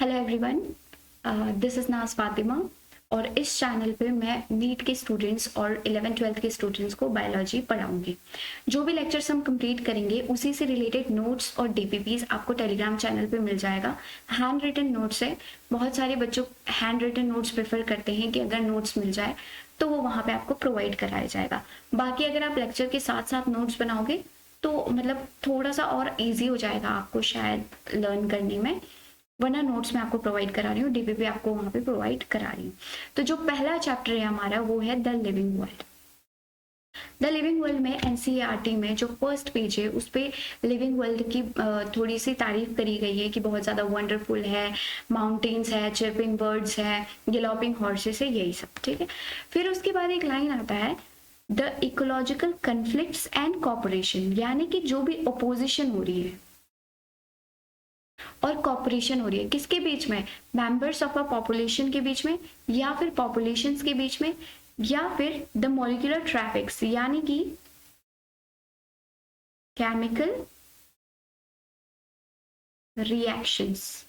Hello everyone, this is नाज फातिमा। और इस चैनल पे मैं नीट के स्टूडेंट्स और 11th-12th के स्टूडेंट्स को बायोलॉजी पढ़ाऊंगी। जो भी लेक्चर्स हम कंप्लीट करेंगे उसी से रिलेटेड नोट्स और डीपीपीज आपको टेलीग्राम चैनल पे मिल जाएगा। हैंड रिटन नोट्स है, बहुत सारे बच्चों हैंड रिटन नोट्स प्रेफर करते हैं कि अगर नोट्स मिल जाए तो वो वहाँ पे आपको प्रोवाइड कराया जाएगा। बाकी अगर आप लेक्चर के साथ साथ नोट्स बनाओगे तो मतलब थोड़ा सा और ईजी हो जाएगा आपको शायद लर्न करने में, वरना नोट्स मैं आपको प्रोवाइड करा रही हूँ, डीपीपी आपको वहां पे प्रोवाइड करा रही हूँ। तो जो पहला चैप्टर है हमारा वो है the living world. The living world में एनसीईआरटी में जो फर्स्ट पेज है उस पे लिविंग वर्ल्ड की थोड़ी सी तारीफ करी गई है कि बहुत ज़्यादा वंडरफुल है, माउंटेन्स है, चिर्पिंग बर्ड्स है, गैलोपिंग हॉर्सेस है, यही सब ठीक है। फिर उसके बाद एक लाइन आता है the ecological conflicts and cooperation, यानी कि जो भी अपोजिशन हो रही है और कॉपरेशन हो रही है किसके बीच में, मेंबर्स ऑफ अ पॉपुलेशन के बीच में, या फिर पॉपुलेशंस के बीच में, या फिर द मॉलिक्यूलर ट्रैफिक्स यानी कि केमिकल रिएक्शंस।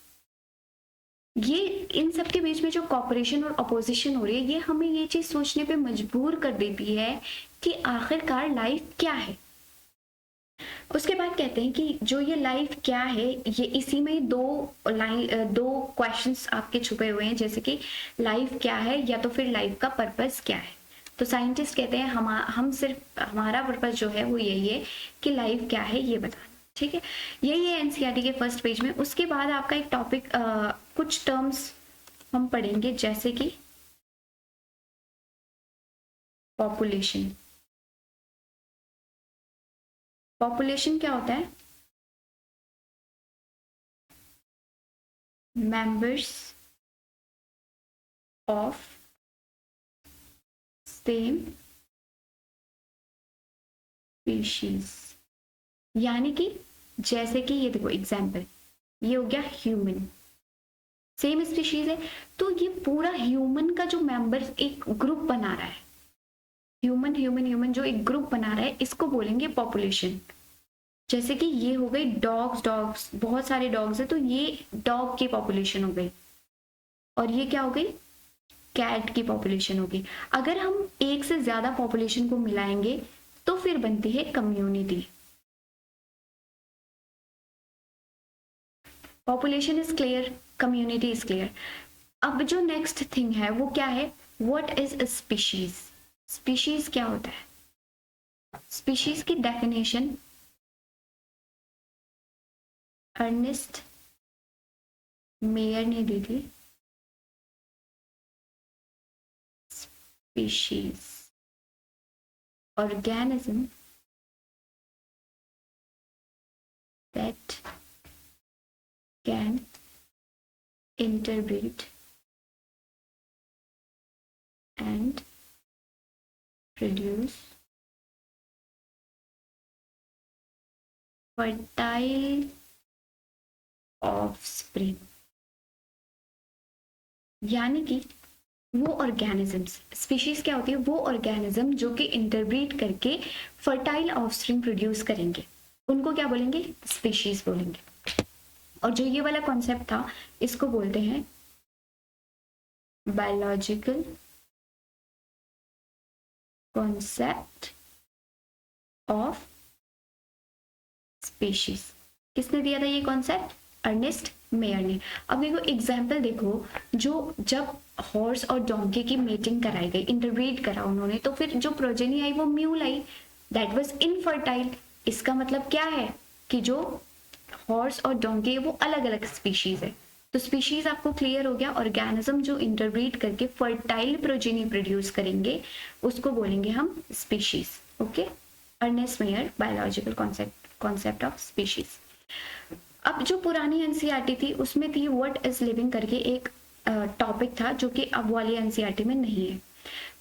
ये इन सब के बीच में जो कॉपरेशन और अपोजिशन हो रही है ये हमें ये चीज सोचने पे मजबूर कर देती है कि आखिरकार लाइफ क्या है। उसके बाद कहते हैं कि जो ये लाइफ क्या है, ये इसी में दो क्वेश्चंस आपके छुपे हुए हैं, जैसे कि लाइफ क्या है या तो फिर लाइफ का पर्पस क्या है। तो साइंटिस्ट कहते हैं हम सिर्फ हमारा पर्पस जो है वो यही है कि लाइफ क्या है ये बताना। ठीक है, यही है एनसीईआरटी के फर्स्ट पेज में। उसके बाद आपका एक टॉपिक कुछ टर्म्स हम पढ़ेंगे जैसे कि पॉपुलेशन। पॉपुलेशन क्या होता है, मेंबर्स ऑफ सेम स्पीशीज, यानी कि जैसे कि ये देखो एग्जाम्पल, ये हो गया ह्यूमन, सेम स्पीशीज है तो ये पूरा ह्यूमन का जो मेंबर एक ग्रुप बना रहा है, ह्यूमन ह्यूमन ह्यूमन जो एक ग्रुप बना रहा है इसको बोलेंगे पॉपुलेशन। जैसे कि ये हो गई डॉग्स, डॉग्स बहुत सारे डॉग्स है तो ये डॉग की पॉपुलेशन हो गई, और ये क्या हो गई, कैट की पॉपुलेशन होगी। अगर हम एक से ज्यादा पॉपुलेशन को मिलाएंगे तो फिर बनती है community. Population is clear, community is clear. अब जो नेक्स्ट थिंग है वो क्या है, व्हाट इज स्पीशीज। स्पीशीज क्या होता है, स्पीशीज की डेफिनेशन अर्नेस्ट मेयर ने दी थी। Species organism that can interbreed and produce fertile offspring, यानी कि वो ऑर्गेनिजम्स, स्पीशीज क्या होती है, वो ऑर्गेनिज्म जो कि इंटरब्रीड करके फर्टाइल ऑफस्प्रिंग प्रोड्यूस करेंगे उनको क्या बोलेंगे, स्पीशीज बोलेंगे। और जो ये वाला कॉन्सेप्ट था इसको बोलते हैं बायोलॉजिकल कॉन्सेप्ट ऑफ स्पीशीज। किसने दिया था ये कॉन्सेप्ट, अर्नेस्ट मेयर ने। अब देखो एग्जाम्पल देखो, जो जब हॉर्स और डोंकी की मीटिंग कराई गई, इंटरब्रीड करा उन्होंने, तो फिर जो प्रोजेनी आई वो mule I, that was infertile. इसका मतलब क्या है कि जो हॉर्स और डोंकी है वो अलग अलग स्पीशीज है। तो स्पीशीज आपको क्लियर हो गया, ऑर्गेनिज्म जो इंटरब्रीड करके फर्टाइल प्रोजेनी प्रोड्यूस करेंगे उसको बोलेंगे हम species. Okay, Ernest Mayr biological concept of species. अब जो पुरानी एनसीईआरटी थी उसमें थी व्हाट इज लिविंग करके एक टॉपिक था जो कि अब वाली एनसीईआरटी में नहीं है।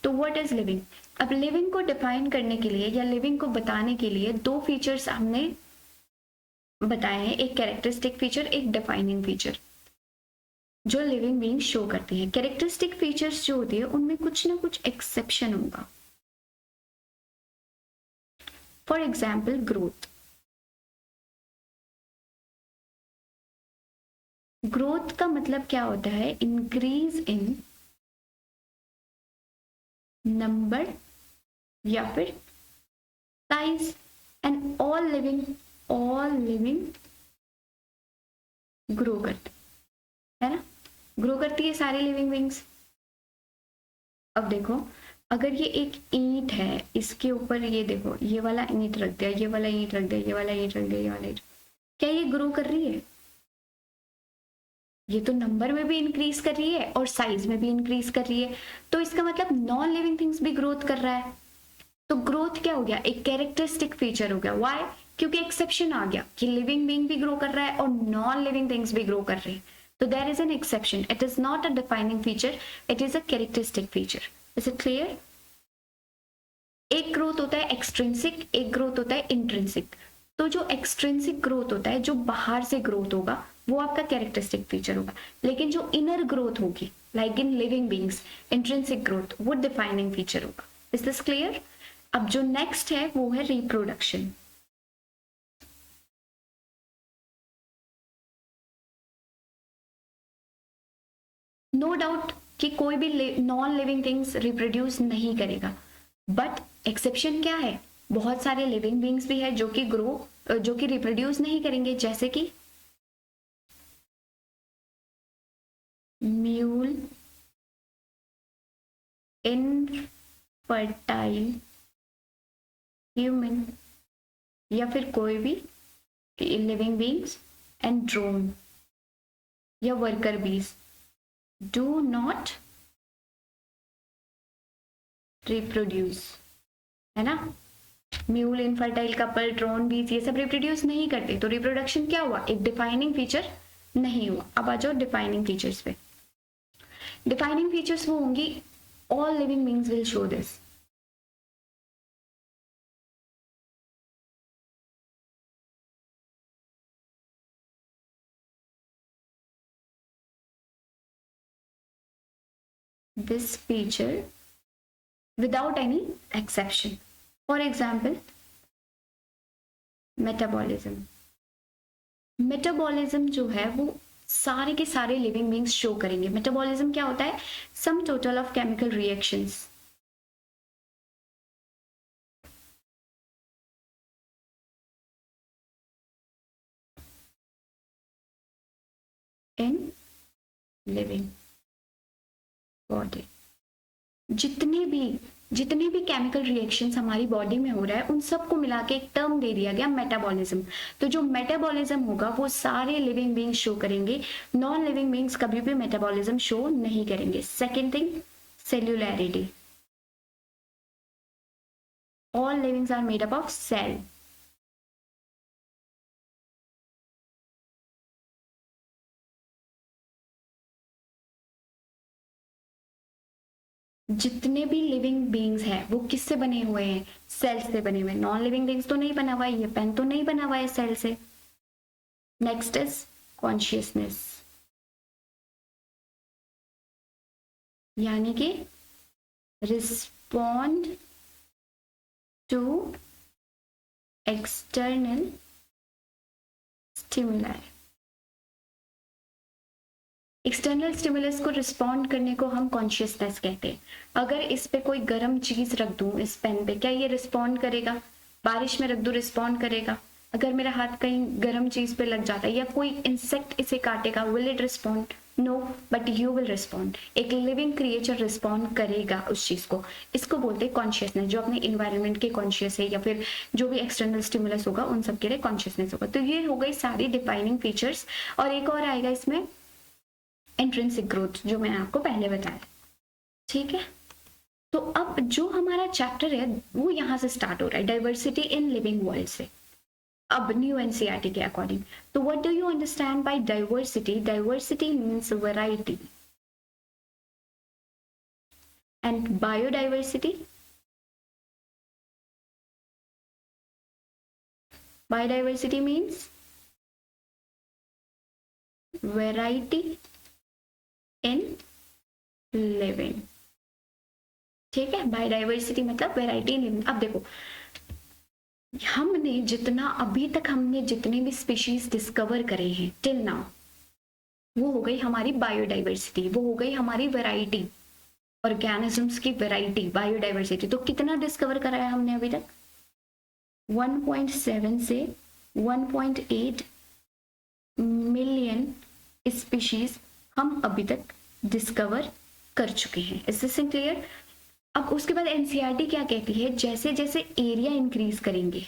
तो व्हाट इज लिविंग, अब लिविंग को डिफाइन करने के लिए या लिविंग को बताने के लिए दो फीचर्स हमने बताए हैं, एक कैरेक्टरिस्टिक फीचर, एक डिफाइनिंग फीचर, जो लिविंग बीइंग शो करती है। कैरेक्टरिस्टिक फीचर्स जो होती है उनमें कुछ ना कुछ एक्सेप्शन होगा। फॉर एग्जाम्पल ग्रोथ, ग्रोथ का मतलब क्या होता है? इंक्रीज इन नंबर या फिर size, and all living grow करते है ना, ग्रो करती है सारी लिविंग बींग्स। अब देखो, अगर ये एक ईंट है, इसके ऊपर ये देखो, ये वाला ईंट रख दिया, ये वाला ईंट रख दिया, ये वाला ईंट रख दिया, ये वाला ईंट, क्या ये ग्रो कर रही है? ये तो नंबर में भी इंक्रीज कर रही है और साइज में भी इंक्रीज कर रही है, तो इसका मतलब नॉन लिविंग थिंग्स भी ग्रोथ कर रहा है। तो ग्रोथ क्या हो गया? एक कैरेक्टरिस्टिक फीचर हो गया। व्हाई? क्योंकि एक्सेप्शन आ गया कि लिविंग बीइंग भी ग्रो कर रहा है और नॉन लिविंग थिंग्स भी ग्रो कर रहे हैं, तो there is an exception. It is not a defining feature, it is a characteristic feature. Is it clear? एक ग्रोथ होता है एक्सट्रिंसिक, एक ग्रोथ होता है इंट्रिंसिक। तो जो एक्सट्रिंसिक ग्रोथ होता है, जो बाहर से ग्रोथ होगा, वो आपका कैरेक्टरिस्टिक फीचर होगा, लेकिन जो इनर ग्रोथ होगी, like in living beings, intrinsic growth, वो डिफाइनिंग फीचर होगा। Is this clear? अब जो नेक्स्ट है वो है रिप्रोडक्शन। नो डाउट कि कोई भी नॉन लिविंग थिंग्स रिप्रोड्यूस नहीं करेगा, बट एक्सेप्शन क्या है? बहुत सारे लिविंग बीइंग्स भी है जो कि रिप्रोड्यूस नहीं करेंगे, जैसे कि म्यूल, इनफर्टाइल ह्यूमन, या फिर कोई भी लिविंग बीइंग्स, एंड ड्रोन या वर्कर बीज डू नॉट रिप्रोड्यूस, है ना। म्यूल, इनफर्टाइल कपल, ड्रोन बीज, ये सब रिप्रोड्यूस नहीं करते, तो रिप्रोडक्शन क्या हुआ? एक डिफाइनिंग फीचर नहीं हुआ। अब आ जाओ डिफाइनिंग फीचर्स पे। डिफाइनिंग फीचर्स वो होंगी, all living beings will show this. This feature without any exception. For example, metabolism. Metabolism जो है वो सारे के सारे लिविंग बीइंग्स शो करेंगे। मेटाबॉलिज्म क्या होता है? Sum total of chemical reactions in living body. जितने भी केमिकल रिएक्शंस हमारी बॉडी में हो रहा है, उन सबको मिला के एक टर्म दे दिया गया मेटाबॉलिज्म। तो जो मेटाबॉलिज्म होगा वो सारे लिविंग बीइंग्स शो करेंगे, नॉन लिविंग बीइंग्स कभी भी मेटाबॉलिज्म शो नहीं करेंगे। Second thing, cellularity. All livings are made up of cell. जितने भी लिविंग बीइंग्स हैं वो किससे बने हुए हैं? सेल से बने हुए। नॉन लिविंग बीइंग्स तो नहीं बना हुआ है, ये पेन तो नहीं बना हुआ है सेल से। नेक्स्ट इज कॉन्शियसनेस, यानी कि respond to external stimuli. External stimulus को रिस्पॉन्ड करने को हम कॉन्शियसनेस कहते हैं। अगर इस पे कोई गर्म चीज रख दूं इस पेन पे, क्या ये रिस्पॉन्ड करेगा? बारिश में रख दूं, रिस्पॉन्ड करेगा? अगर मेरा हाथ कहीं गर्म चीज पे लग जाता है या कोई इंसेक्ट इसे काटेगा, will it respond? No, but you will respond. एक लिविंग क्रिएचर रिस्पॉन्ड करेगा उस चीज को। इसको बोलते हैं कॉन्शियसनेस, जो अपने इन्वायरमेंट के कॉन्शियस है या फिर जो भी एक्सटर्नल स्टिमुलस होगा उन सब के लिए कॉन्शियसनेस होगा। तो ये हो गई सारी डिफाइनिंग फीचर्स। और एक और आएगा इसमें, इंट्रिंसिक ग्रोथ, जो मैंने आपको पहले बताया। ठीक है, तो अब जो हमारा चैप्टर है वो यहां से स्टार्ट हो रहा है, डाइवर्सिटी इन लिविंग वर्ल्ड से। अब न्यू एनसीईआरटी के अकॉर्डिंग, तो what do you understand by diversity? Diversity means variety, and biodiversity, biodiversity means variety in living. ठीक है, बायोडाइवर्सिटी मतलब वैरायटी इन लिविंग। अब देखो, हमने जितने भी स्पीशीज डिस्कवर करे हैं टिल नाउ, वो हो गई हमारी बायोडाइवर्सिटी, वो हो गई हमारी वैरायटी, ऑर्गेनिजम्स की वैरायटी, बायोडाइवर्सिटी। तो कितना डिस्कवर करा है हमने अभी तक? 1.7 से 1.8 मिलियन स्पीशीज हम अभी तक डिस्कवर कर चुके हैं। Is this clear? अब उसके बाद एनसीईआरटी क्या कहती है, जैसे जैसे एरिया इंक्रीज करेंगे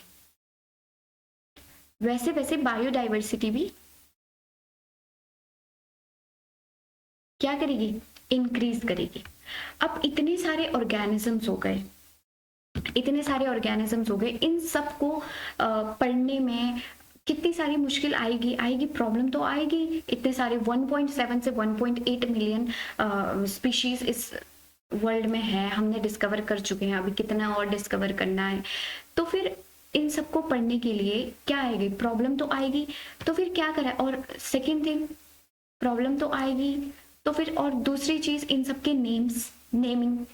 वैसे वैसे बायोडाइवर्सिटी भी क्या करेगी? इंक्रीज करेगी। अब इतने सारे ऑर्गेनिजम्स हो गए, इतने सारे ऑर्गेनिजम्स हो गए, इन सबको पढ़ने में कितनी सारी मुश्किल आएगी, आएगी, प्रॉब्लम तो आएगी। इतने सारे 1.7 से 1.8 मिलियन स्पीशीज इस वर्ल्ड में है, हमने डिस्कवर कर चुके हैं, अभी कितना और डिस्कवर करना है। तो फिर इन सबको पढ़ने के लिए क्या आएगी? प्रॉब्लम तो आएगी। तो फिर क्या करें? और सेकेंड थिंग, प्रॉब्लम तो आएगी, तो फिर और दूसरी चीज, इन सबके नेम्स, नेमिंग,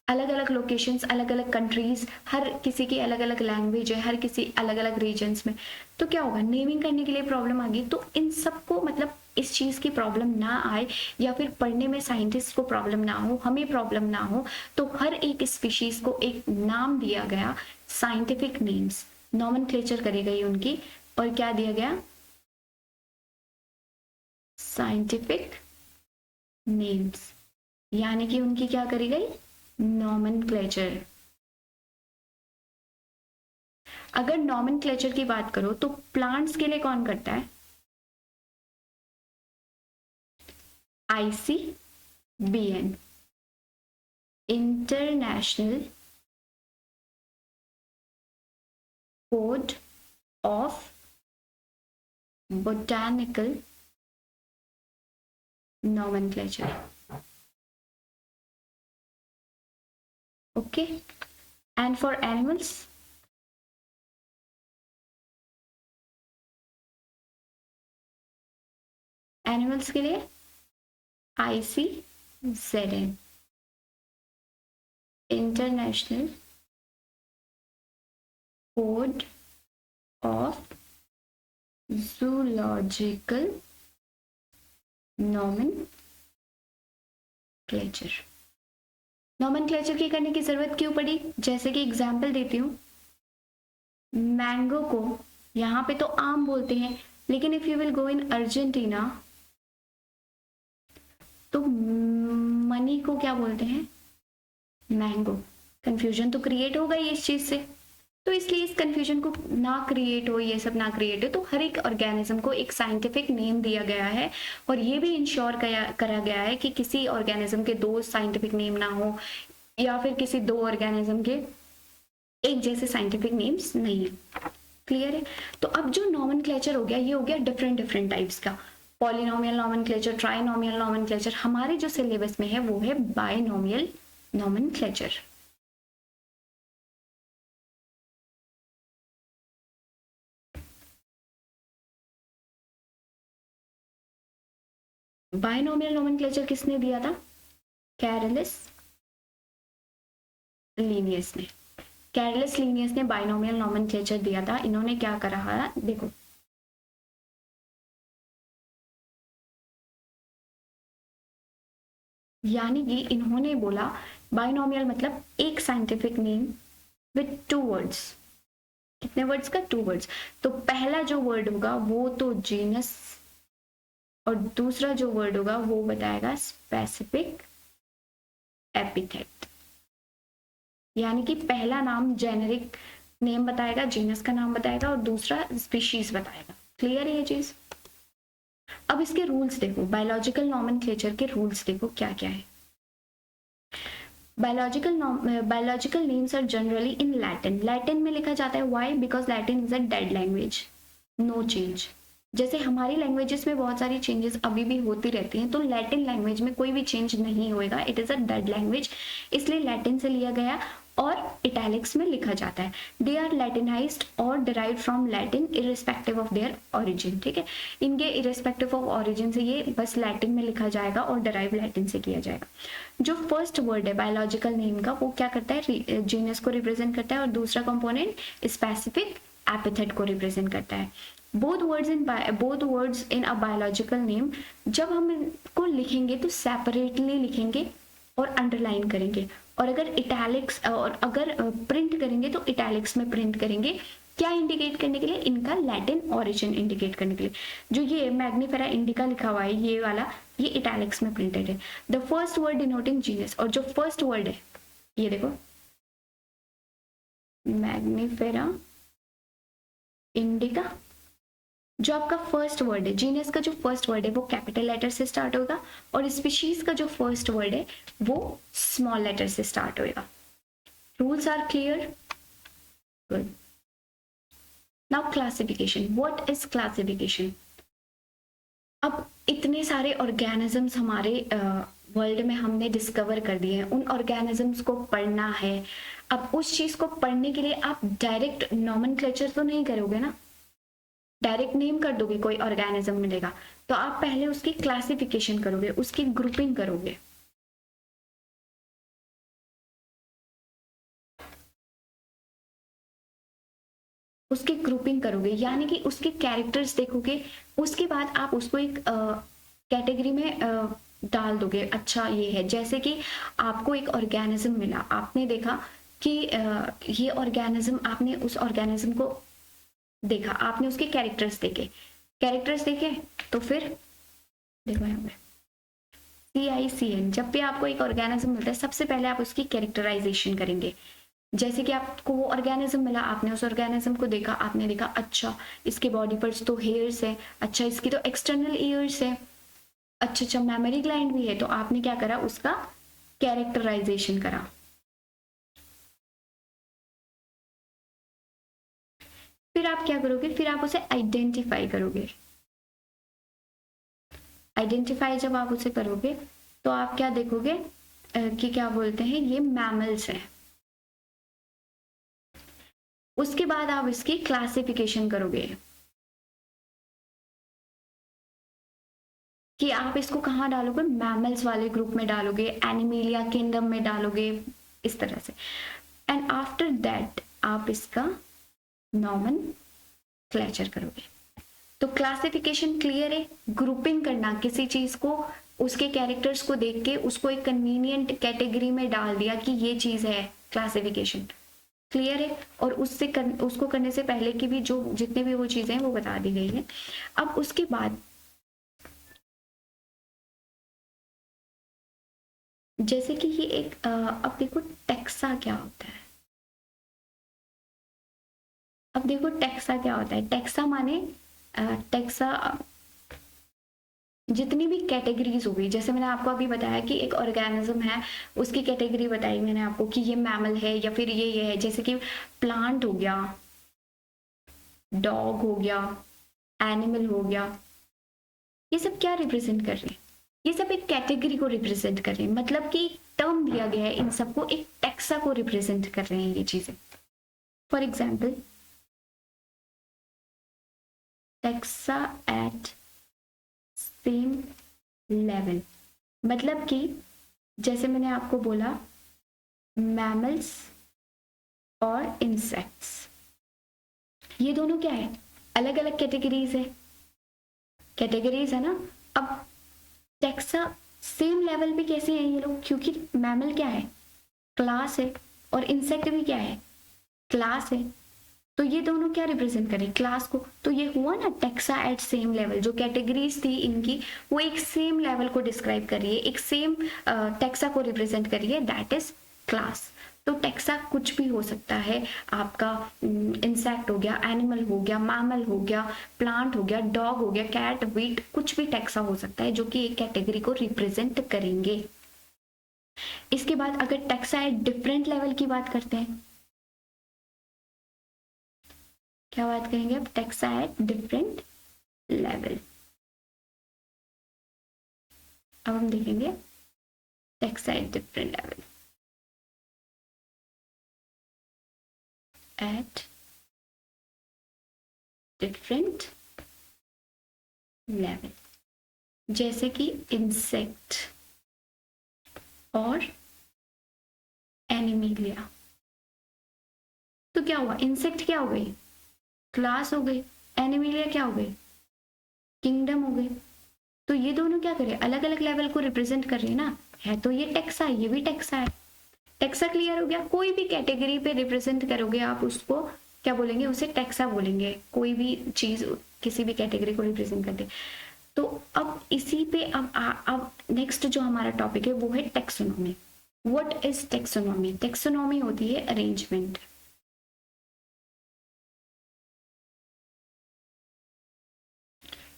अलग अलग लोकेशंस, अलग अलग कंट्रीज, हर किसी की अलग अलग लैंग्वेज है, हर किसी अलग अलग रीजन्स में। तो क्या होगा? नेमिंग करने के लिए प्रॉब्लम आ गई। तो इन सबको मतलब इस चीज की प्रॉब्लम ना आए, या फिर पढ़ने में साइंटिस्ट को प्रॉब्लम ना हो, हमें प्रॉब्लम ना हो, तो हर एक स्पीशीज को एक नाम दिया गया, साइंटिफिक नेम्स, नॉमेनक्लेचर करी गई उनकी, और क्या दिया गया? साइंटिफिक नेम्स, यानी कि उनकी क्या करी गई? नॉमेनक्लेचर। अगर नॉमेनक्लेचर की बात करो तो प्लांट्स के लिए कौन करता है? ICBN, international code of botanical nomenclature. Okay, and for animals? Animals के लिए ICZN, international code of zoological nomenclature. Nomenclature की करने की जरूरत क्यों पड़ी? जैसे कि एग्जाम्पल देती हूँ, मैंगो को यहाँ पे तो आम बोलते हैं, लेकिन if you will go in Argentina तो मनी को क्या बोलते हैं? मैंगो। कंफ्यूजन तो क्रिएट हो गई इस चीज से। तो इसलिए इस कंफ्यूजन को ना क्रिएट हो, ये सब ना क्रिएट हो, तो हर एक ऑर्गेनिज्म को एक साइंटिफिक नेम दिया गया है, और ये भी इंश्योर करा गया है कि किसी ऑर्गेनिज्म के दो साइंटिफिक नेम ना हो, या फिर किसी दो ऑर्गेनिज्म के एक जैसे साइंटिफिक नेम्स नहीं है। क्लियर है? तो अब जो नॉमेनक्लेचर हो गया, ये हो गया डिफरेंट डिफरेंट टाइप्स का, पॉलिनोमियल नॉमेनक्लेचर, ट्राइनोमियल नॉमेनक्लेचर। हमारे जो सिलेबस में है वो है बाइनोमियल नॉमेनक्लेचर। बाइनोमियल नॉमेनक्लेचर किसने दिया था? कैरलस लीनियस ने। कैरलस लीनियस ने बाइनोमियल नॉमेनक्लेचर दिया था। इन्होंने क्या करा है, देखो, यानी कि इन्होंने बोला बाइनोमियल मतलब एक साइंटिफिक नेम विथ 2 वर्ड्स। कितने वर्ड्स का? 2 वर्ड्स। तो पहला जो वर्ड होगा वो तो जीनस, और दूसरा जो वर्ड होगा वो बताएगा स्पेसिफिक एपिथेट। यानी कि पहला नाम जेनेरिक नेम बताएगा, जीनस का नाम बताएगा, और दूसरा स्पीशीज बताएगा। क्लियर है ये चीज? अब इसके रूल्स देखो, बायोलॉजिकल नॉमेनक्लेचर के रूल्स देखो क्या क्या है। Biological names are generally in Latin. Latin में लिखा जाता है। Why? Because Latin is a dead language, no change. जैसे हमारी लैंग्वेजेस में बहुत सारी चेंजेस अभी भी होती रहती हैं, तो लैटिन लैंग्वेज में कोई भी चेंज नहीं होएगा। It is a dead language, इसलिए लैटिन से लिया गया और इटैलिक्स में लिखा जाता है। दे आर लैटिनाइज्ड और derived from Latin irrespective of their origin. ठीक है, इनके इररिस्पेक्टिव ऑफ ओरिजिन से ये बस लैटिन में लिखा जाएगा और डिराइव लैटिन से किया जाएगा। जो फर्स्ट वर्ड है बायोलॉजिकल नेम का, वो क्या करता है? जीनस को रिप्रेजेंट करता है, और दूसरा कंपोनेंट स्पेसिफिक एपिथेट को रिप्रेजेंट करता है। Both words in a biological name, जब हम इनको लिखेंगे तो सेपरेटली लिखेंगे और अंडरलाइन करेंगे, और अगर इटैलिक्स और अगर प्रिंट करेंगे तो इटैलिक्स में प्रिंट करेंगे। क्या इंडिकेट करने के लिए? इनका लैटिन ओरिजिन इंडिकेट करने के लिए। जो ये मैग्निफेरा इंडिका लिखा हुआ है ये वाला, ये इटैलिक्स में प्रिंटेड है। The first word denoting genus, और जो फर्स्ट वर्ड है ये देखो मैग्निफेरा इंडिका, जो आपका फर्स्ट वर्ड है, जीनस का जो फर्स्ट वर्ड है वो कैपिटल लेटर से स्टार्ट होगा, और स्पीशीज का जो फर्स्ट वर्ड है वो स्मॉल लेटर से स्टार्ट होगा। Rules are clear? Good. Now classification. What is classification? अब इतने सारे ऑर्गेनिजम्स हमारे वर्ल्ड में हमने डिस्कवर कर दिए हैं, उन ऑर्गेनिजम्स को पढ़ना है। अब उस चीज को पढ़ने के लिए आप डायरेक्ट नॉमेनक्लेचर तो नहीं करोगे ना, डायरेक्ट नेम कर दोगे कोई ऑर्गेनिज्म मिलेगा, तो आप पहले उसकी क्लासिफिकेशन करोगे, उसकी ग्रुपिंग करोगे। उसकी ग्रुपिंग करोगे यानी कि उसके कैरेक्टर्स देखोगे, उसके बाद आप उसको एक कैटेगरी में डाल दोगे। अच्छा ये है, जैसे कि आपको एक ऑर्गेनिज्म मिला, आपने देखा कि ये ऑर्गेनिज्म, आपने उस ऑर्गेनिज्म को देखा, आपने उसके कैरेक्टर्स देखे, तो फिर देखो यहाँ पे CICN, जब भी आपको एक ऑर्गेनिज्म मिलता है सबसे पहले आप उसकी कैरेक्टराइजेशन करेंगे। जैसे कि आपको वो ऑर्गेनिज्म मिला, आपने उस ऑर्गेनिज्म को देखा, आपने देखा अच्छा इसके बॉडी पर तो हेयर्स है, अच्छा इसकी तो एक्सटर्नल ईयर्स है, अच्छा मेमोरी ग्लैंड भी है, तो आपने क्या करा? उसका कैरेक्टराइजेशन करा। फिर आप क्या करोगे? फिर आप उसे आइडेंटिफाई करोगे। आइडेंटिफाई जब आप उसे करोगे तो आप क्या देखोगे कि क्या बोलते हैं ये मैमल्स है। उसके बाद आप इसकी क्लासिफिकेशन करोगे कि आप इसको कहाँ डालोगे? मैमल्स वाले ग्रुप में डालोगे, एनिमेलिया किंगडम में डालोगे, इस तरह से। एंड आफ्टर दैट आप इसका नॉमेनक्लेचर करोगे। तो क्लासिफिकेशन क्लियर है। ग्रुपिंग करना, किसी चीज को उसके कैरेक्टर्स को देख के उसको एक कन्वीनियंट कैटेगरी में डाल दिया कि ये चीज है, क्लासिफिकेशन क्लियर है। और उसको करने से पहले की भी जो जितने भी वो चीजें हैं वो बता दी गई है। अब उसके बाद जैसे कि ये एक अब देखो टेक्सा क्या होता है। अब देखो टेक्सा क्या होता है। टेक्सा माने टेक्सा जितनी भी कैटेगरीज हो गई, जैसे मैंने आपको अभी बताया कि एक ऑर्गेनिज्म है, उसकी कैटेगरी बताई मैंने आपको कि ये मैमल है या फिर ये है। जैसे कि प्लांट हो गया, डॉग हो गया, एनिमल हो गया, ये सब क्या रिप्रेजेंट कर रहे हैं? ये सब एक कैटेगरी को रिप्रेजेंट कर रहे हैं, मतलब कि टर्म दिया गया है इन सबको, एक टेक्सा को रिप्रेजेंट कर रहे हैं ये चीजें। For example taxa at same level, मतलब कि जैसे मैंने आपको बोला मैमल्स और इंसेक्ट्स, ये दोनों क्या है? अलग अलग कैटेगरीज है ना। अब टेक्सा सेम लेवल पे कैसे हैं ये लोग? क्योंकि मैमल क्या है? क्लास है, और इंसेक्ट भी क्या है? क्लास है। तो ये दोनों क्या रिप्रेजेंट करें? क्लास को। तो ये हुआ ना टेक्सा एट सेम लेवल, जो कैटेगरीज थी इनकी वो एक सेम लेवल को डिस्क्राइब कर रही है, एक सेम टेक्सा को रिप्रेजेंट कर रही है, दैट इज क्लास। तो टेक्सा कुछ भी हो सकता है आपका, इंसेक्ट हो गया, एनिमल हो गया, मैमल हो गया, प्लांट हो गया, डॉग हो गया, कैट, वीट, कुछ भी टेक्सा हो सकता है जो कि एक कैटेगरी को रिप्रेजेंट करेंगे। इसके बाद अगर टेक्सा एट डिफरेंट लेवल की बात करते हैं, क्या बात करेंगे? अब टेक्सा एट डिफरेंट लेवल। अब हम देखेंगे taxa at different level, at different level, जैसे कि इंसेक्ट और एनिमेलिया। तो क्या हुआ? इंसेक्ट क्या हो गई? क्लास हो गई, एनिमिलिया क्या हो गई, किंगडम हो गई। तो ये दोनों क्या करे, अलग अलग लेवल को रिप्रेजेंट कर रहे हैं ना, है तो ये टेक्सा, ये भी टेक्सा है। टेक्सा क्लियर हो गया। कोई भी कैटेगरी पे रिप्रेजेंट करोगे आप उसको क्या बोलेंगे, उसे टेक्सा बोलेंगे। कोई भी चीज किसी भी कैटेगरी को रिप्रेजेंट करते। तो अब इसी पे अब नेक्स्ट जो हमारा टॉपिक है वो है taxonomy. What is taxonomy? Taxonomy होती है अरेंजमेंट।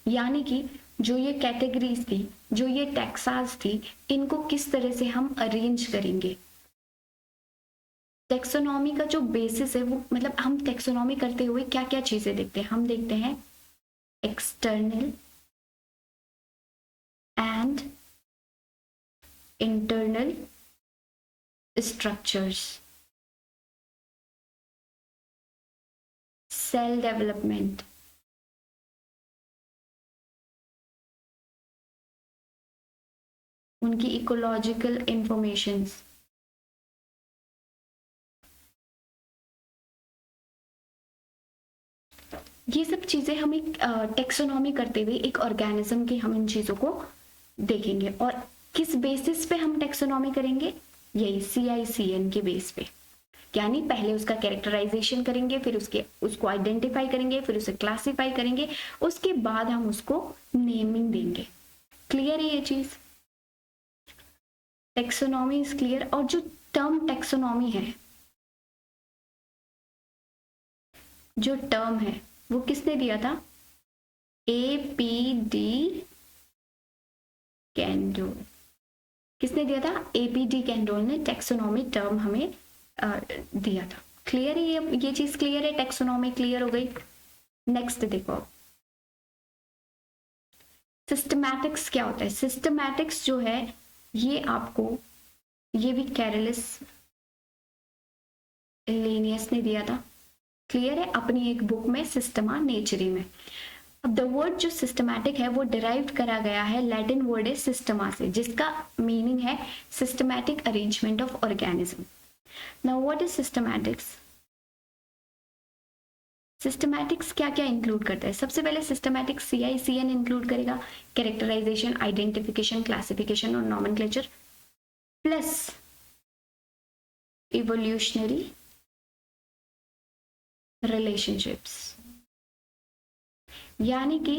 यानी कि जो ये कैटेगरीज थी, जो ये टैक्सास थी, इनको किस तरह से हम अरेंज करेंगे। टेक्सोनॉमी का जो बेसिस है वो मतलब हम टेक्सोनॉमी करते हुए क्या क्या चीजें देखते हैं, हम देखते हैं external and internal structures, cell development, उनकी इकोलॉजिकल इंफॉर्मेशंस, ये सब चीजें हम एक टेक्सोनॉमी करते हुए एक ऑर्गेनिज्म की हम इन चीजों को देखेंगे। और किस बेसिस पे हम टेक्सोनॉमी करेंगे, यही CICN के बेस पे। यानी पहले उसका कैरेक्टराइजेशन करेंगे, फिर उसको आइडेंटिफाई करेंगे, फिर उसे क्लासिफाई करेंगे, उसके बाद हम उसको नेमिंग देंगे। क्लियर है ये चीज? Taxonomy is clear. और जो टर्म टेक्सोनॉमी है, जो टर्म है वो किसने दिया था? APD Candolle. किसने दिया था? APD कैंडोल ने टेक्सोनॉमी टर्म हमें दिया था। क्लियर है ये चीज क्लियर है? टेक्सोनॉमी क्लियर हो गई। नेक्स्ट देखो, सिस्टमैटिक्स क्या होता है? सिस्टमैटिक्स जो है ये आपको, ये भी कैरलिस लिनियस ने दिया था। क्लियर है? अपनी एक बुक में सिस्टमा नेचरी में। अब द वर्ड जो सिस्टमैटिक है वो डिराइव्ड करा गया है, लैटिन वर्ड है सिस्टमा से, जिसका मीनिंग है systematic arrangement of organism. Now what is systematics? Systematics क्या क्या इंक्लूड करता है? सबसे पहले सिस्टमैटिक्स CICN इंक्लूड करेगा, कैरेक्टराइजेशन, आइडेंटिफिकेशन, क्लासिफिकेशन और नॉमेनक्लेचर, प्लस इवोल्यूशनरी रिलेशनशिप्स। यानी कि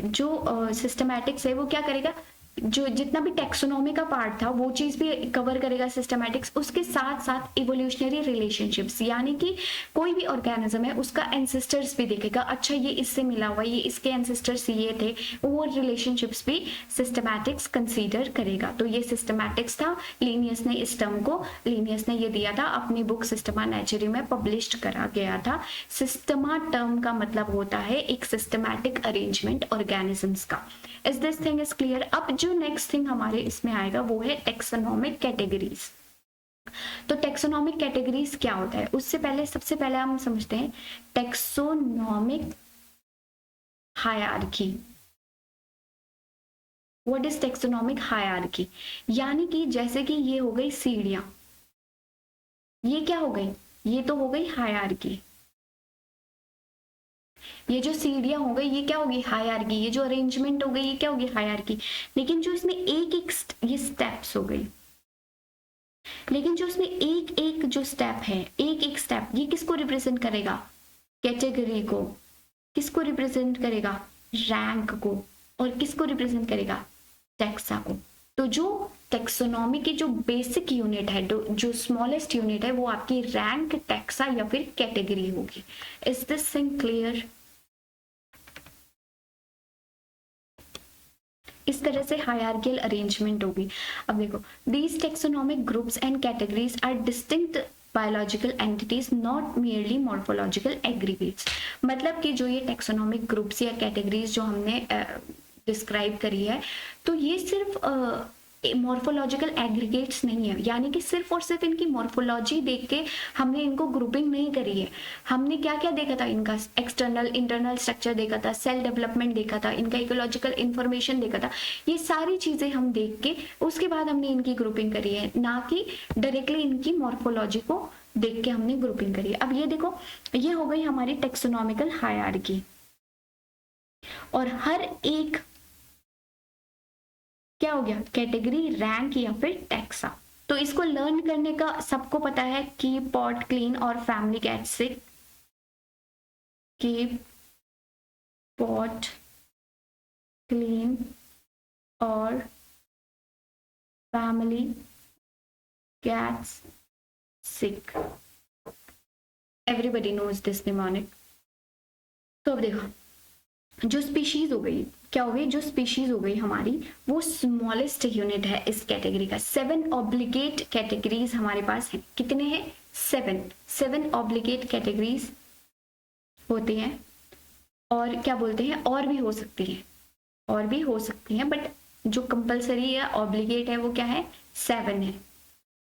जो सिस्टमैटिक्स है वो क्या करेगा, जो जितना भी टेक्सोनॉमी का पार्ट था वो चीज भी कवर करेगा सिस्टमैटिक्स, उसके साथ साथ इवोल्यूशनरी रिलेशनशिप्स। यानी कि कोई भी ऑर्गेनिज्म है उसका एंसेस्टर्स भी देखेगा, अच्छा ये इससे मिला हुआ, ये इसके एंसेस्टर्स ये थे, वो रिलेशनशिप्स भी सिस्टमैटिक्स कंसीडर करेगा। तो ये सिस्टमैटिक्स था। लीनियस ने इस टर्म को, लीनियस ने ये दिया था अपनी बुक सिस्टमा नेचुरी में, पब्लिश करा गया था। सिस्टमा टर्म का मतलब होता है एक सिस्टमैटिक अरेंजमेंट ऑर्गेनिजम्स का। Is this thing is clear? अब जो नेक्स्ट थिंग हमारे इसमें आएगा वो है टेक्सोनॉमिक कैटेगरीज। तो टेक्सोनॉमिक कैटेगरीज क्या होता है, उससे पहले सबसे पहले हम समझते हैं taxonomic hierarchy. What is taxonomic hierarchy? यानी कि जैसे कि ये हो गई सीढ़ियां, ये क्या हो गई, ये तो हो गई हायरार्की। ये जो सीढ़ियां हो गई ये क्या होगी, हायरार्की। ये जो अरेंजमेंट हो गई ये क्या होगी, हायरार्की। लेकिन जो इसमें एक एक ये स्टेप्स हो गई, लेकिन जो इसमें एक एक जो स्टेप है, एक एक स्टेप, ये किसको रिप्रेजेंट करेगा, कैटेगरी को। किसको रिप्रेजेंट करेगा, रैंक को। और किसको रिप्रेजेंट करेगा, टैक्सा को। तो जो टेक्सोनॉमी की जो बेसिक यूनिट है, जो स्मॉलेस्ट यूनिट है, वो आपकी रैंक, टैक्सा या फिर कैटेगरी होगी। Is this thing clear? इस तरह से हायरार्कियल अरेंजमेंट होगी। अब देखो, these taxonomic groups and categories are distinct biological entities, not merely morphological aggregates. मतलब कि जो ये टेक्सोनॉमिक ग्रुप्स या कैटेगरीज जो हमने डिस्क्राइब करी है, तो ये सिर्फ मॉर्फोलॉजिकल एग्रीगेट्स नहीं है। यानी कि सिर्फ और सिर्फ इनकी मॉर्फोलॉजी देख के हमने इनको ग्रुपिंग नहीं करी है। हमने क्या क्या देखा था, इनका एक्सटर्नल इंटरनल स्ट्रक्चर देखा था, सेल डेवलपमेंट देखा था, इनका इकोलॉजिकल इंफॉर्मेशन देखा था। ये सारी चीजें हम देख के उसके बाद हमने इनकी ग्रुपिंग करी है, ना कि डायरेक्टली इनकी मॉर्फोलॉजी को देख के हमने ग्रुपिंग करी। अब ये देखो, ये हो गई हमारी टेक्सोनॉमिकल हायरार्की, और हर एक क्या हो गया, कैटेगरी, रैंक या फिर टैक्सा। तो इसको लर्न करने का सबको पता है कि पॉट क्लीन और family cat sick, keep pot clean और family cats sick, everybody knows this mnemonic. तो अब देखो, जो स्पीशीज हो गई, क्या हो गई, जो स्पीशीज हो गई हमारी, वो स्मॉलेस्ट यूनिट है इस कैटेगरी का। 7 ऑब्लिगेट कैटेगरीज हमारे पास हैं। कितने हैं? 7 ऑब्लिगेट कैटेगरीज होती हैं। और क्या बोलते हैं, और भी हो सकती है, और भी हो सकती हैं, बट जो कंपलसरी है, ऑब्लिगेट है, वो क्या है, 7 है।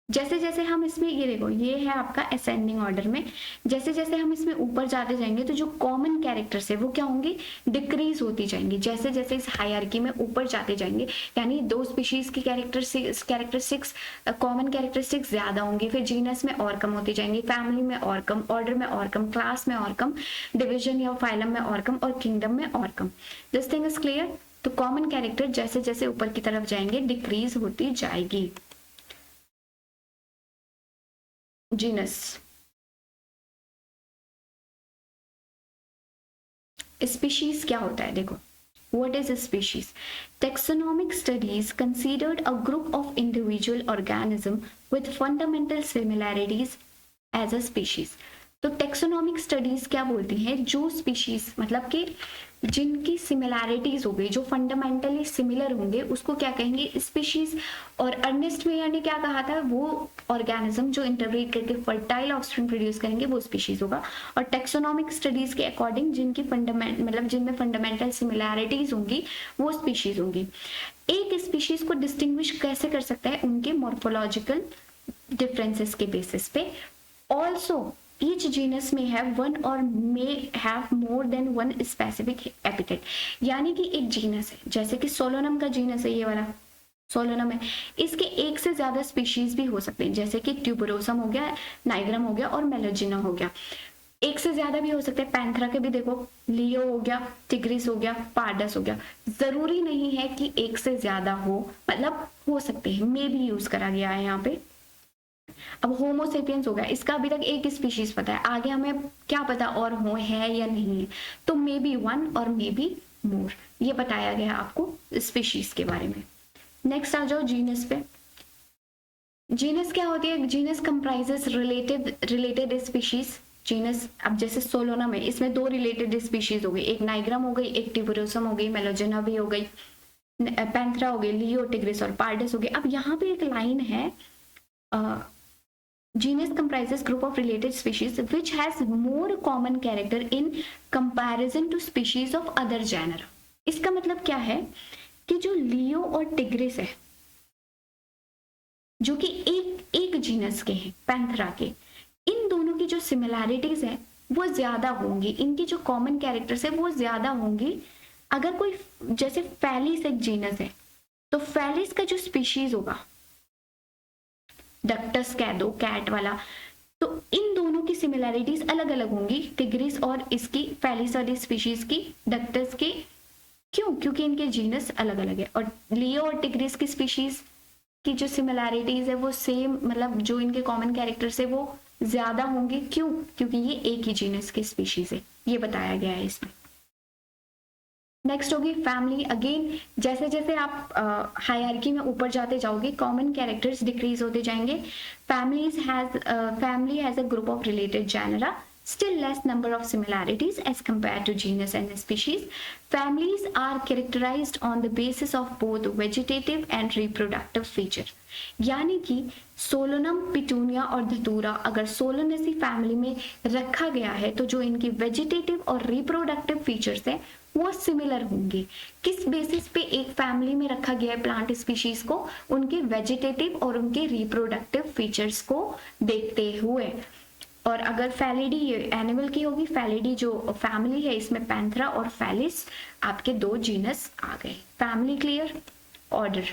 जैसे जैसे हम इसमें, ये देखो, ये है आपका असेंडिंग ऑर्डर में, जैसे जैसे हम इसमें ऊपर जाते जाएंगे तो जो कॉमन कैरेक्टर्स है वो क्या होंगे, डिक्रीज होती जाएंगी। जैसे जैसे इस हायरार्की में ऊपर जाते जाएंगे, यानी 2 स्पीशीज की कैरेक्टरिस्टिक्स, कॉमन कैरेक्टरिस्टिक्स ज्यादा होंगी, फिर जीनस में और कम होती जाएंगी, फैमिली में और कम, ऑर्डर में और कम, क्लास में और कम, डिविजन या फाइलम में और कम, और किंगडम में और कम। This thing is clear. तो कॉमन कैरेक्टर जैसे जैसे ऊपर की तरफ जाएंगे डिक्रीज होती जाएगी। जीनस, स्पीशीज क्या होता है, देखो, what is a species? Taxonomic studies considered a group of individual organism with fundamental similarities as a species. तो टेक्सोनॉमिक स्टडीज क्या बोलती हैं, जो स्पीशीज मतलब कि जिनकी सिमिलैरिटीज हो गई, जो फंडामेंटली सिमिलर होंगे, उसको क्या कहेंगे, स्पीशीज। और अर्नेस्ट मेयर ने क्या कहा था, वो ऑर्गेनिज्म जो इंटरब्रीड करके फर्टाइल ऑफस्प्रिंग प्रोड्यूस करेंगे वो स्पीशीज होगा। और टेक्सोनॉमिक स्टडीज के अकॉर्डिंग जिनकी मतलब जिनमें फंडामेंटल सिमिलैरिटीज होंगी वो स्पीशीज होंगी। एक स्पीशीज को डिस्टिंग्विश कैसे कर सकता है, उनके मॉर्फोलॉजिकल डिफरेंसेस के बेसिस पे। Also each genus may have one or may have more than one specific epithet, यानी कि एक जीनस है, जैसे कि सोलोनम का जीनस है, ये वाला सोलोनम है, इसके एक से ज्यादा स्पीशीज भी हो सकते हैं, जैसे कि ट्यूबरोसम हो गया, नाइग्रम हो गया और मेलोजिना हो गया। एक से ज्यादा भी हो सकते हैं, पैंथरा के भी देखो, लियो हो गया, टिग्रिस हो गया, पार्डस हो गया। जरूरी नहीं है कि एक से ज्यादा हो, मतलब हो सकते हैं, मे भी यूज करा गया है यहाँ पे। अब होमोसेपियंस हो गया, इसका अभी तक एक स्पीशीज पता है, आगे हमें क्या पता और हो है या नहीं है, तो मे बी 1 और मे बी मोर, ये बताया गया आपको स्पीशीज के बारे में। नेक्स्ट आ जाओ जीनस पे। जीनस क्या होती है, genus comprises related species. Genus, अब जैसे सोलोनम है, इसमें 2 रिलेटेड स्पीशीज हो गई, एक नाइग्रम हो गई, एक ट्यूबरोसम हो गई, मेलोजिना भी हो गई, पैंथरा हो गई, लियो, टिग्रिस और पार्डस हो गई। अब यहाँ पे एक लाइन है, genus comprises group of related species which has more common character in comparison to species of other genera. इसका मतलब क्या है कि जो लियो और टिग्रिस है, जो कि एक जीनस के हैं, पैंथरा के, इन दोनों की जो सिमिलैरिटीज है वो ज्यादा होंगी, इनकी जो कॉमन कैरेक्टर्स है वो ज्यादा होंगी। अगर कोई, जैसे फैलिस एक जीनस है, तो फैलिस का जो स्पीशीज होगा, डक्टस कह दो, कैट वाला, तो इन दोनों की सिमिलैरिटीज अलग अलग होंगी, टिग्रिस और इसकी, फैलिस वाली स्पीशीज की, डक्टस की। क्यों? क्योंकि इनके जीनस अलग अलग है। और लियो और टिग्रिस की स्पीशीज की जो सिमिलैरिटीज है वो सेम, मतलब जो इनके कॉमन कैरेक्टर्स है वो ज्यादा होंगे। क्यों? क्योंकि ये एक ही जीनस की स्पीशीज है, ये बताया गया है इसमें। नेक्स्ट होगी फैमिली। अगेन जैसे जैसे आप हायरार्की में ऊपर जाते जाओगे, कॉमन कैरेक्टर्स डिक्रीज होते जाएंगे। Family has a group of related genera, still less number of similarities as compared to genus and species. Families are characterized on the basis of both vegetative and reproductive feature. यानी कि सोलोनम, petunia और धतूरा अगर सोलोनेसी family में रखा गया है तो जो इनकी वेजिटेटिव और रिप्रोडक्टिव फीचर्स है वो सिमिलर होंगे। किस बेसिस पे एक फैमिली में रखा गया है प्लांट स्पीशीज को? उनके वेजिटेटिव और उनके रिप्रोडक्टिव फीचर्स को देखते हुए। और अगर फैलिडी एनिमल की होगी, फैलिडी जो फैमिली है इसमें पैंथरा और फैलिस, आपके 2 जीनस आ गए। Family clear? Order,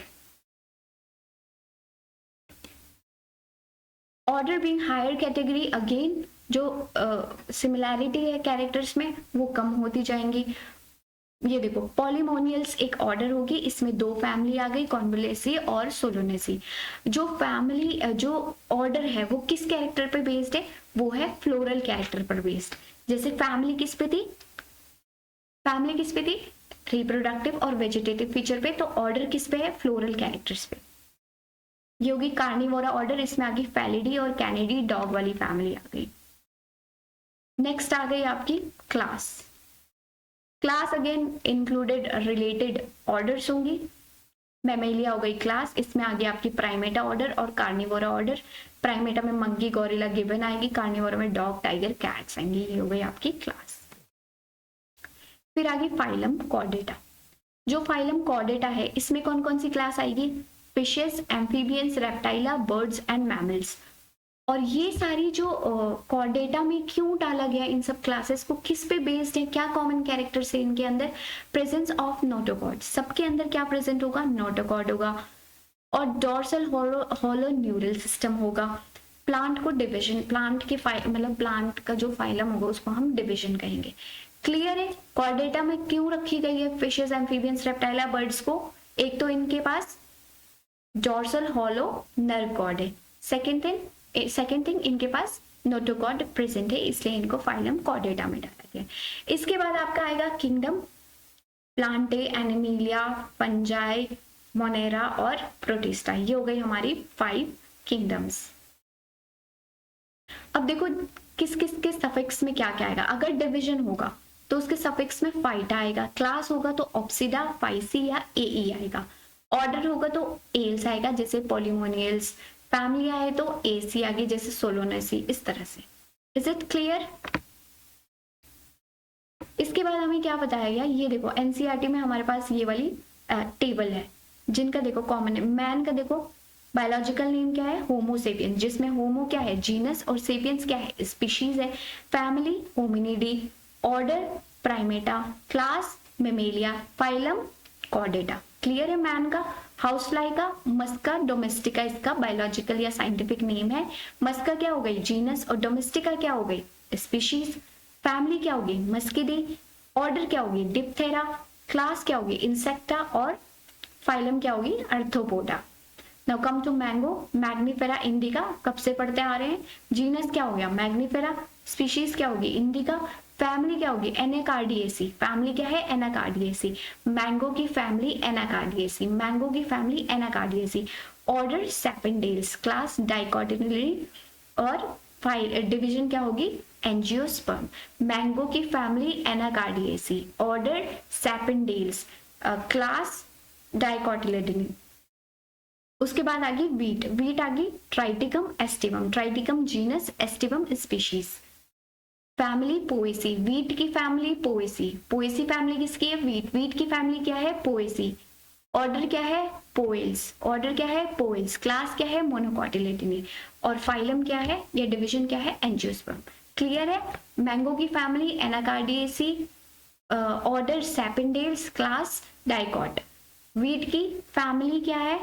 order being higher category, again जो सिमिलैरिटी है कैरेक्टर्स में वो कम होती जाएंगी। ये देखो पॉलीमोनियल्स एक ऑर्डर होगी, इसमें दो फैमिली आ गई, कॉन्वोलेसी और सोलोनेसी। जो फैमिली जो ऑर्डर है वो किस कैरेक्टर पे बेस्ड है, वो है फ्लोरल कैरेक्टर पर बेस्ड। जैसे फैमिली किस पे थी, फैमिली किस पे थी, रिप्रोडक्टिव और वेजिटेटिव फीचर पे, तो ऑर्डर किस पे है, फ्लोरल कैरेक्टर्स पे। ये होगी कार्निवोरा ऑर्डर, इसमें आ गई फैलिडी और कैनिडी, डॉग वाली फैमिली आ गई। नेक्स्ट आ गई आपकी class. Class again included related orders होंगी। मैमेलिया हो गई क्लास, इसमें आ गया आपकी प्राइमेटा ऑर्डर और कार्निवोरा ऑर्डर। प्राइमेटा में मंकी, गोरिल्ला, गिबन आएगी, कार्निवोरा में डॉग, टाइगर, कैट्स आएंगी। ये हो गई आपकी क्लास। फिर आ गई फाइलम कॉर्डेटा। जो फाइलम कॉर्डेटा है इसमें कौन कौन सी क्लास आएगी, fishes, amphibians, रेप्टाइला, birds and mammals. और ये सारी जो कॉर्डेटा में क्यों डाला गया इन सब क्लासेस को, किस पे बेस्ड है, क्या कॉमन कैरेक्टर्स है इनके अंदर, प्रेजेंस ऑफ नोटोकॉर्ड, सबके अंदर क्या प्रेजेंट होगा, नोटोकॉर्ड होगा, और डोर्सल हॉलो न्यूरल सिस्टम होगा। प्लांट को डिविजन, प्लांट के मतलब प्लांट का जो फाइलम होगा उसको हम डिविजन कहेंगे। क्लियर है, कॉर्डेटा में क्यों रखी गई है फिशेस, एम्फीबियंस, रेप्टाइला, बर्ड्स को, एक तो इनके पास डोर्सल हॉलो नर्व कॉर्ड है, सेकेंड थिंग इनके पास नोटोकॉर्ड प्रेजेंट है, इसलिए इनको फाइलम कॉर्डेटा में डाला गया। इसके बाद आपका आएगा kingdom, Plantae, Animalia, fungi, Monera और प्रोटिस्टा। ये हो गई हमारी 5 किंगडम्स। अब देखो किस किस के सफिक्स में क्या क्या आएगा। अगर डिवीजन होगा तो उसके सफिक्स में फाइटा आएगा, क्लास होगा तो ऑप्सिडा, फाइसी या एई आएगा, ऑर्डर होगा तो एल्स आएगा जैसे पॉलीमोनियल्स, फैमिली आए तो एसी आगे जैसे सोलोनेसी, इस तरह से। Is it clear? इसके बाद हमें क्या बताया गया, ये देखो एनसीईआरटी में हमारे पास ये वाली टेबल है जिनका देखो कॉमन है। मैन का देखो बायोलॉजिकल नेम क्या है, होमो सेपियंस, जिसमें होमो क्या है, जीनस, और सेपियंस क्या है, स्पीशीज है। Family Hominidae, order Primata, class Mammalia, phylum Chordata. Clear है? मैन का, हाउस फ्लाई का मस्का डोमेस्टिका इसका बायोलॉजिकल या साइंटिफिक नेम है। मस्का क्या हो गई, जीनस, और डोमेस्टिका क्या हो गई, स्पीशीज। फैमिली क्या होगी, मस्किडी, ऑर्डर क्या होगी, डिप्थेरा, क्लास क्या होगी, इंसेक्टा, और फाइलम क्या होगी, Arthropoda. Now come to mango, Mangifera indica, कब से पढ़ते आ रहे हैं। जीनस क्या हो गया, मैग्निफेरा, स्पीशीज क्या होगी, इंडिका, फैमिली क्या होगी, एनाकार्डिएसी, फैमिली क्या है, एनाकार्डिएसी। मैंगो की फैमिली एनाकार्डिएसी, मैंगो की family Anacardiaceae. Order Sapindales, class डाइकोटिलिडी, और डिवीजन क्या होगी, एंजियोस्पर्म। मैंगो की family Anacardiaceae, order Sapindales, class डाइकोटिलिडी। उसके बाद आ गई वीट, वीट आ गई Triticum aestivum, Triticum genus, aestivum species. Family Poaceae, wheat की फैमिली पोएसी, पोएसी फैमिली किसकी है, वीट, वीट की फैमिली क्या है, पोएसी। ऑर्डर क्या है, पोएल्स, ऑर्डर क्या है, पोएल्स। क्लास क्या है, मोनोकॉटिलेटिनी, और फाइलम क्या है या डिवीजन क्या है, एंजियोस्पर्म। क्लियर है? मैंगो की family Anacardiaceae, order Sapindales, class dicot. Wheat की फैमिली क्या है,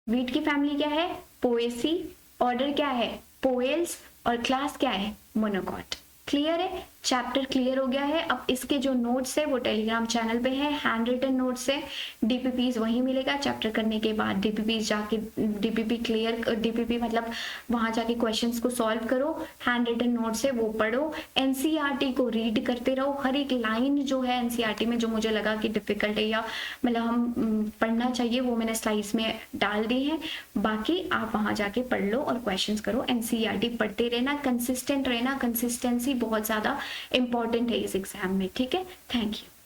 वीट की फैमिली क्या है, पोएसी, ऑर्डर क्या है, पोएल्स, और क्लास क्या है, मोनोकॉट। क्लियर है? चैप्टर क्लियर हो गया है। अब इसके जो नोट्स है वो टेलीग्राम चैनल पे है, हैंड रिटन नोट्स है, डीपीपीज वहीं मिलेगा। चैप्टर करने के बाद डीपीपीज जाके डीपीपी क्लियर, डीपीपी मतलब वहां जाके क्वेश्चंस को सॉल्व करो, हैंड रिटन नोट्स है वो पढ़ो, एनसीईआरटी को रीड करते रहो। हर एक लाइन जो है एनसीईआरटी में जो मुझे लगा कि डिफिकल्ट है या मतलब हम पढ़ना चाहिए वो मैंने स्लाइड्स में डाल दी है। बाकी आप वहां जाके पढ़ लो और क्वेश्चन करो। एनसीईआरटी पढ़ते रहना, कंसिस्टेंट रहना, कंसिस्टेंसी बहुत ज्यादा इंपॉर्टेंट है इस एग्जाम में। ठीक है, थैंक यू।